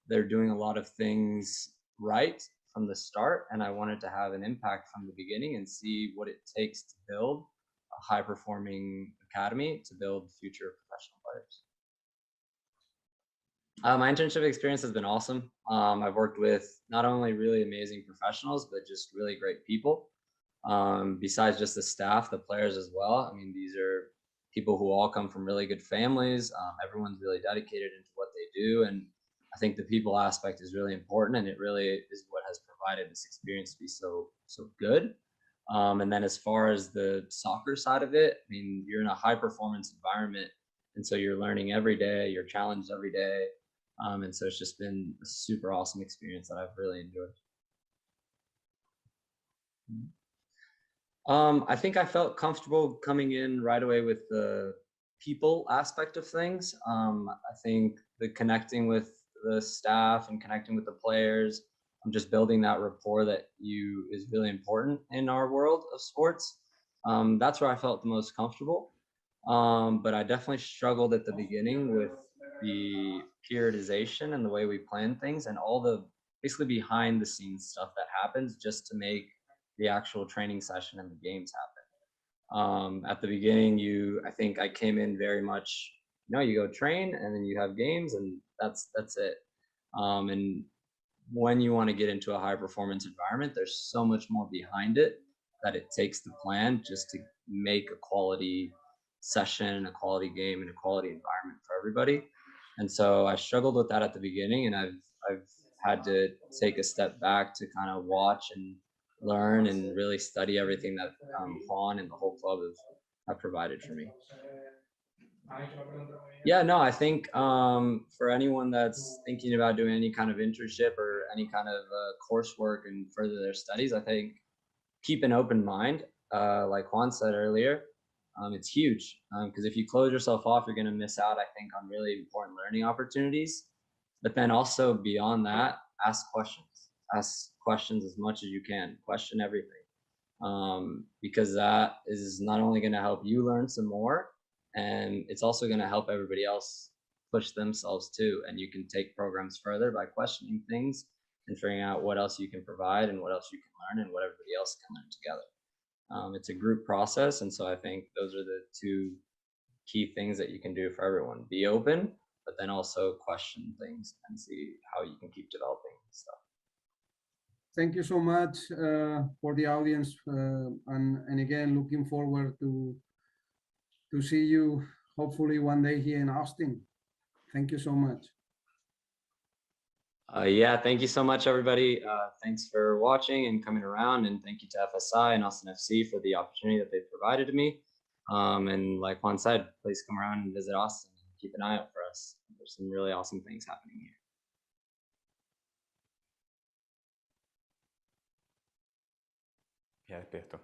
They're doing a lot of things right from the start, and I wanted to have an impact from the beginning and see what it takes to build a high-performing academy to build future professional players. My internship experience has been awesome. I've worked with not only really amazing professionals, but just really great people. Besides just the staff, the players as well. These are people who all come from really good families. Everyone's really dedicated into what they do, and I think the people aspect is really important, and it really is what has provided this experience to be so good. And then as far as the soccer side of it, you're in a high performance environment, and so you're learning every day, you're challenged every day, and so it's just been a super awesome experience that I've really enjoyed. I think I felt comfortable coming in right away with the people aspect of things. I think the connecting with the staff and connecting with the players, just building that rapport that is really important in our world of sports. That's where I felt the most comfortable. But I definitely struggled at the beginning with the periodization and the way we plan things and all the basically behind the scenes stuff that happens just to make the actual training session and the games happen. At the beginning, I think I came in very much, you go train and then you have games and that's it. And when you want to get into a high performance environment, there's so much more behind it that it takes to plan just to make a quality session, a quality game, and a quality environment for everybody. And so I struggled with that at the beginning, and I've had to take a step back to kind of watch and learn and really study everything that Juan and the whole club have provided for me. Yeah, no, I think for anyone that's thinking about doing any kind of internship or any kind of coursework and further their studies, I think keep an open mind. Like Juan said earlier, it's huge because if you close yourself off, you're going to miss out, I think, on really important learning opportunities. But then also beyond that, ask questions. Ask questions as much as you can. Question everything. Because that is not only going to help you learn some more, and it's also going to help everybody else push themselves too. And you can take programs further by questioning things and figuring out what else you can provide and what else you can learn and what everybody else can learn together. It's a group process, and so I think those are the two key things that you can do for everyone. Be open, but then also question things and see how you can keep developing stuff. Thank you so much for the audience, and again, looking forward to see you hopefully one day here in Austin. Thank you so much. Yeah, thank you so much, everybody. Thanks for watching and coming around, and thank you to FSI and Austin FC for the opportunity that they provided to me. And like Juan said, please come around and visit Austin. Keep an eye out for us. There's some really awesome things happening here. Ya despierto.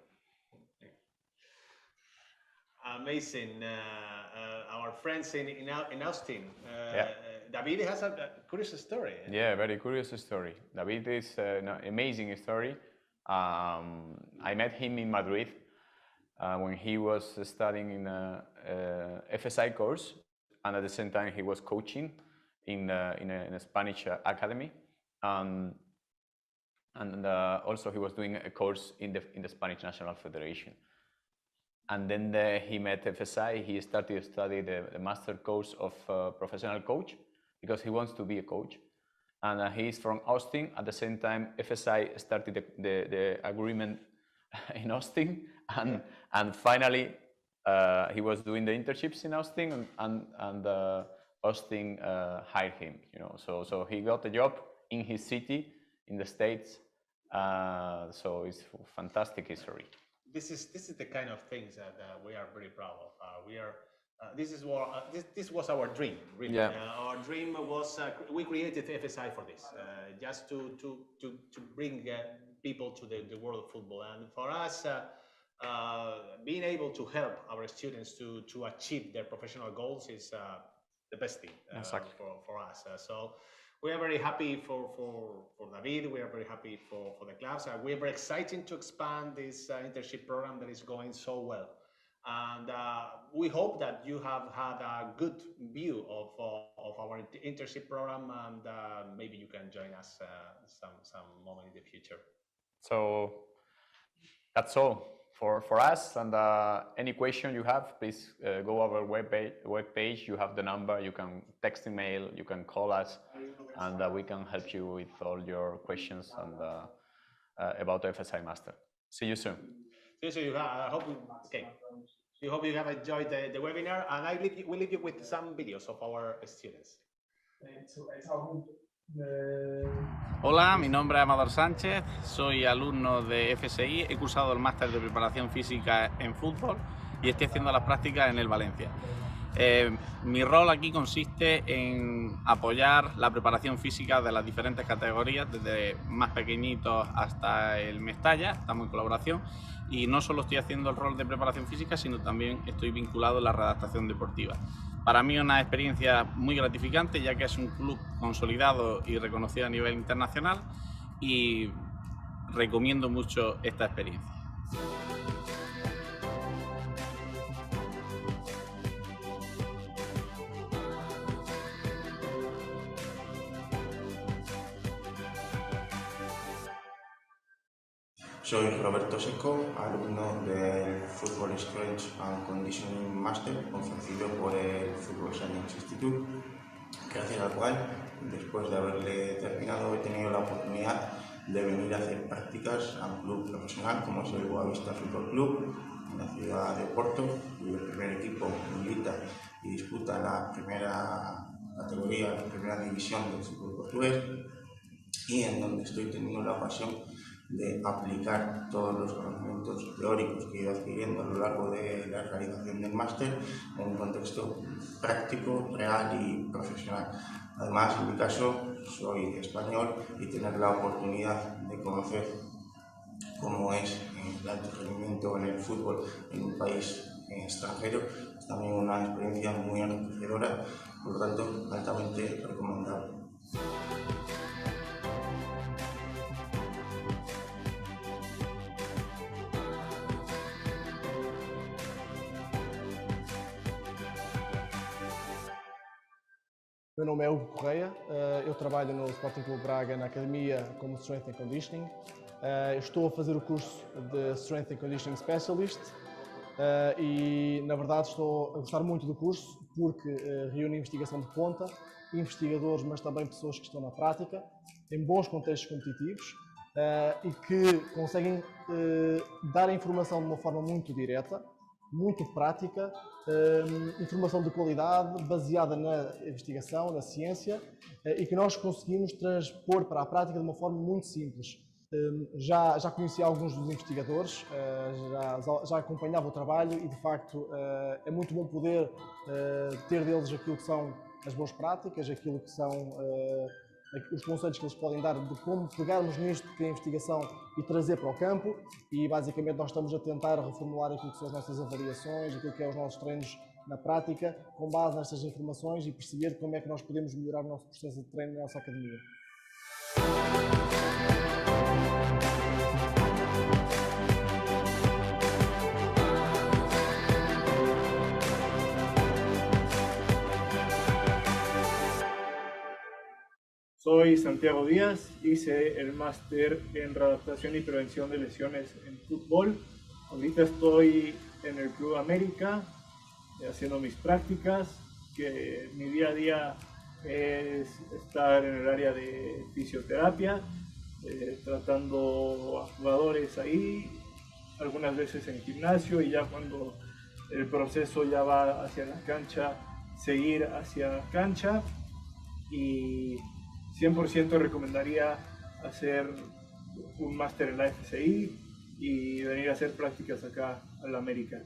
Amazing. Our friends in Austin. Yeah. David has a curious story. Yeah, very curious story. David is an amazing story. I met him in Madrid when he was studying in a FSI course, and at the same time he was coaching in a Spanish academy. And also he was doing a course in the Spanish National Federation. And then he met FSI. He started to study the master course of professional coach because he wants to be a coach. And he's from Austin. At the same time, FSI started the agreement in Austin. And finally, he was doing the internships in Austin, and Austin hired him. So he got a job in his city in the States. So it's a fantastic history. This is the kind of things that we are very proud of. This was our dream, really. Yeah. Our dream was we created FSI for this, just to bring people to the world of football, and for us, being able to help our students to achieve their professional goals is the best thing Exactly. for us. So we are very happy for David. We are very happy for the clubs. We are very excited to expand this internship program that is going so well. And we hope that you have had a good view of our internship program, and maybe you can join us some moment in the future. So that's all for us. And any question you have, please go over our webpage. You have the number. You can text, email. You can call us, and we can help you with all your questions and about FSI Master. See you soon. See you soon. I hope we hope you have enjoyed the webinar, and we'll leave you with some videos of our students. Hola, mi nombre es Amador Sánchez, soy alumno de FSI, he cursado el máster de preparación física en fútbol y estoy haciendo las prácticas en el Valencia. Mi rol aquí consiste en apoyar la preparación física de las diferentes categorías, desde más pequeñitos hasta el Mestalla, estamos en colaboración, y no solo estoy haciendo el rol de preparación física, sino también estoy vinculado en la redactación deportiva. Para mí es una experiencia muy gratificante, ya que es un club consolidado y reconocido a nivel internacional, y recomiendo mucho esta experiencia. Soy Roberto Seco, alumno del Football Strength and Conditioning Master ofrecido por el FSI Internships, gracias al cual, después de haberle terminado, he tenido la oportunidad de venir a hacer prácticas a un club profesional como es el Boavista Fútbol Club en la ciudad de Porto, cuyo primer equipo milita y disputa la primera categoría, la primera división del fútbol portugués, y en donde estoy teniendo la ocasión de aplicar todos los conocimientos teóricos que he ido adquiriendo a lo largo de la realización del máster en un contexto práctico, real y profesional. Además, en mi caso, soy español y tener la oportunidad de conocer cómo es el alto rendimiento en el fútbol en un país extranjero es también una experiencia muy enriquecedora, por lo tanto, altamente recomendable. Meu nome é Hugo Correia, eu trabalho no Sporting Clube Braga na academia como Strength and Conditioning. Estou a fazer o curso de Strength and Conditioning Specialist e, na verdade, estou a gostar muito do curso porque reúne investigação de ponta, investigadores, mas também pessoas que estão na prática, em bons contextos competitivos e que conseguem dar a informação de uma forma muito direta, muito prática, informação de qualidade, baseada na investigação, na ciência, e que nós conseguimos transpor para a prática de uma forma muito simples. Já conheci alguns dos investigadores, já acompanhava o trabalho e, de facto, é muito bom poder ter deles aquilo que são as boas práticas, aquilo que são os conselhos que eles podem dar de como pegarmos nisto que é a investigação e trazer para o campo, e basicamente nós estamos a tentar reformular aquilo que são as nossas avaliações, aquilo que é os nossos treinos na prática, com base nestas informações e perceber como é que nós podemos melhorar o nosso processo de treino na nossa academia. Soy Santiago Díaz, hice el máster en readaptación y prevención de lesiones en fútbol. Ahorita estoy en el Club América haciendo mis prácticas, que mi día a día es estar en el área de fisioterapia, tratando a jugadores ahí, algunas veces en gimnasio, y ya cuando el proceso ya va hacia la cancha, seguir hacia cancha. Y 100% recomendaría hacer un máster en la FSI y venir a hacer prácticas acá a la América.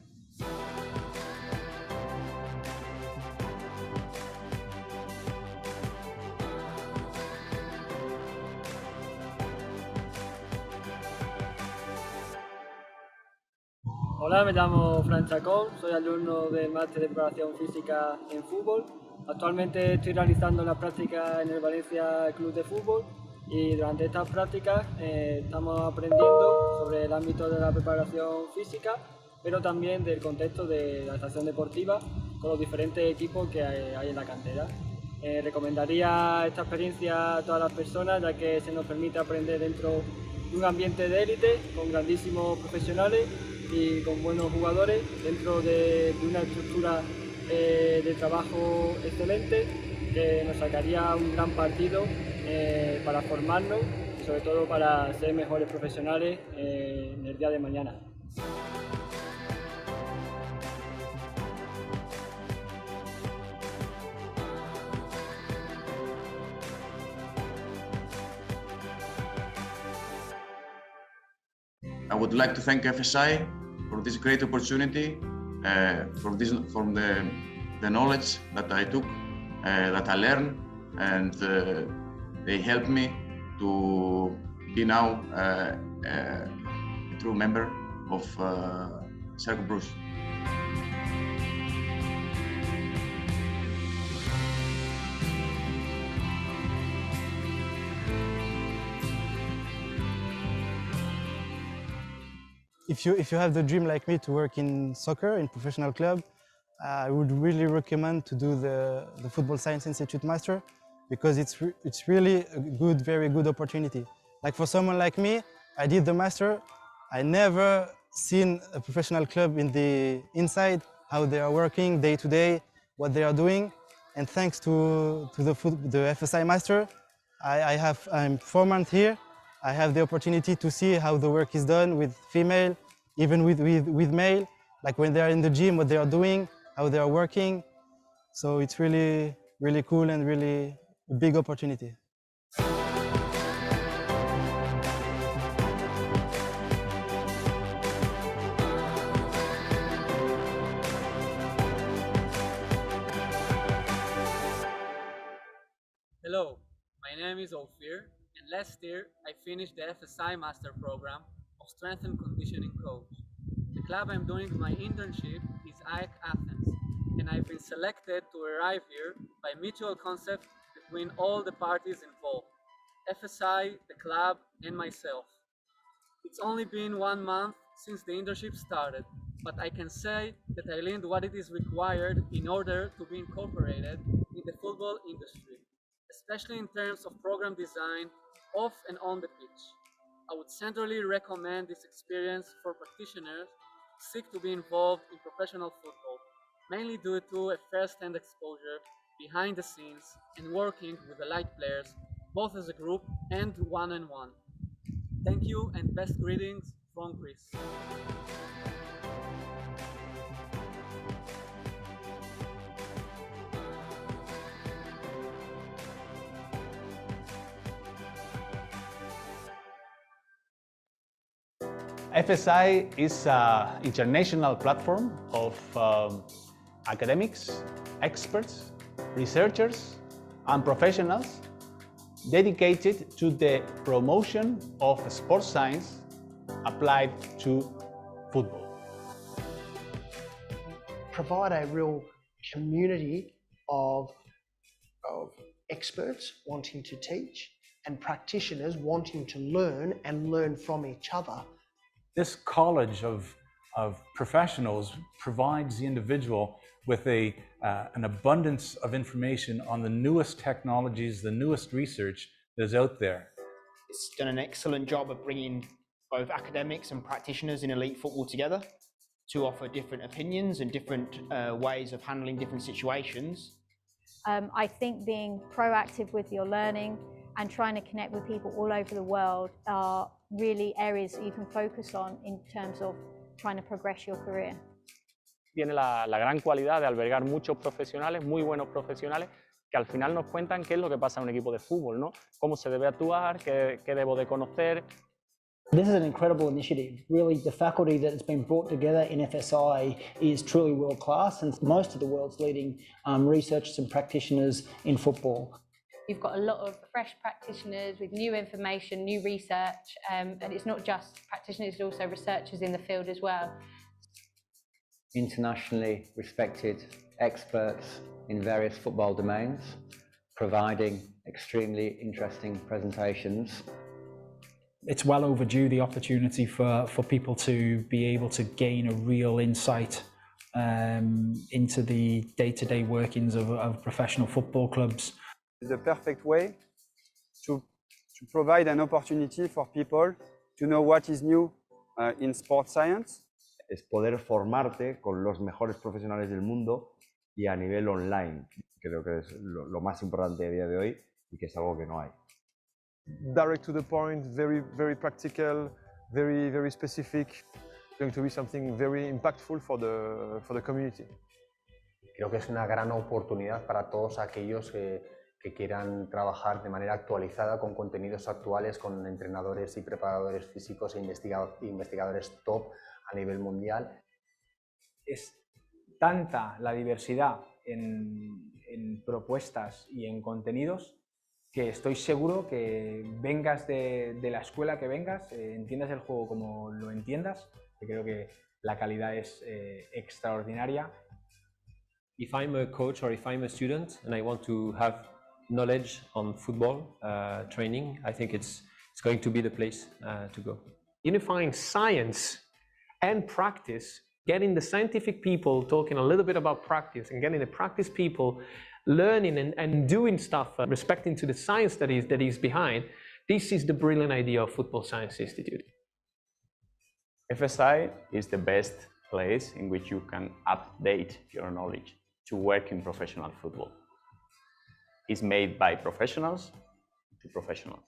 Hola, me llamo Fran Chacón, soy alumno del máster de preparación física en fútbol. Actualmente estoy realizando la práctica en el Valencia Club de Fútbol y durante estas prácticas estamos aprendiendo sobre el ámbito de la preparación física, pero también del contexto de la estación deportiva con los diferentes equipos que hay en la cantera. Recomendaría esta experiencia a todas las personas, ya que se nos permite aprender dentro de un ambiente de élite con grandísimos profesionales y con buenos jugadores dentro de una estructura de trabajo excelente que nos sacaría un gran partido para formarnos y sobre todo para ser mejores profesionales en el día de mañana. I would like to thank FSI for this great opportunity, from the knowledge that I took, that I learned, and they helped me to be now a true member of Cercle Bruce. If you have the dream like me to work in soccer, in professional club, I would really recommend to do the Football Science Institute Master, because it's really a very good opportunity. Like for someone like me, I did the master. I never seen a professional club in the inside, how they are working day to day, what they are doing. And thanks to the FSI Master, I'm 4 months here. I have the opportunity to see how the work is done with female, even with male, like when they are in the gym, what they are doing, how they are working. So it's really, really cool and really a big opportunity. name is Ophir, and last year I finished the FSI Master Program of Strength and Conditioning Coach. The club I'm doing my internship is AEK Athens, and I've been selected to arrive here by mutual consent between all the parties involved, FSI, the club, and myself. It's only been 1 month since the internship started, but I can say that I learned what it is required in order to be incorporated in the football industry, especially in terms of program design off and on the pitch. I would centrally recommend this experience for practitioners who seek to be involved in professional football, mainly due to a first-hand exposure behind the scenes and working with the light players, both as a group and one-on-one. Thank you and best greetings from Chris. FSI is an international platform of academics, experts, researchers, and professionals dedicated to the promotion of sports science applied to football. Provide a real community of experts wanting to teach and practitioners wanting to learn and learn from each other. This college of professionals provides the individual with an abundance of information on the newest technologies, the newest research that is out there. It's done an excellent job of bringing both academics and practitioners in elite football together to offer different opinions and different ways of handling different situations. I think being proactive with your learning and trying to connect with people all over the world are really areas that you can focus on in terms of trying to progress your career. Tiene la gran cualidad de albergar muchos profesionales, muy buenos profesionales, que al final nos cuentan qué es lo que pasa en un equipo de fútbol, ¿no? Cómo se debe actuar, qué debo de conocer. This is an incredible initiative. Really, the faculty that has been brought together in FSI is truly world class, and most of the world's leading researchers and practitioners in football. You've got a lot of fresh practitioners with new information, new research, and it's not just practitioners, it's also researchers in the field as well. Internationally respected experts in various football domains, providing extremely interesting presentations. It's well overdue, the opportunity for people to be able to gain a real insight into the day-to-day workings of professional football clubs. The perfect way to provide an opportunity for people to know what is new in sports science. Es poder formarte con los mejores profesionales del mundo y a nivel online. Creo que es lo más importante a día de hoy y que es algo que no hay. Direct to the point, very practical, very specific. Going to be something very impactful for the community. Creo que es una gran oportunidad para todos aquellos que quieran trabajar de manera actualizada con contenidos actuales, con entrenadores y preparadores físicos e investigadores top a nivel mundial. Es tanta la diversidad en propuestas y en contenidos que estoy seguro que vengas de la escuela que vengas, entiendas el juego como lo entiendas, que creo que la calidad es extraordinaria. If I'm a coach or if I'm a student and I want to have knowledge on football training, I think it's going to be the place to go. Unifying science and practice, getting the scientific people talking a little bit about practice and getting the practice people learning and doing stuff, respecting to the science that is behind, this is the brilliant idea of Football Science Institute. FSI is the best place in which you can update your knowledge to work in professional football. It's made by professionals to professionals.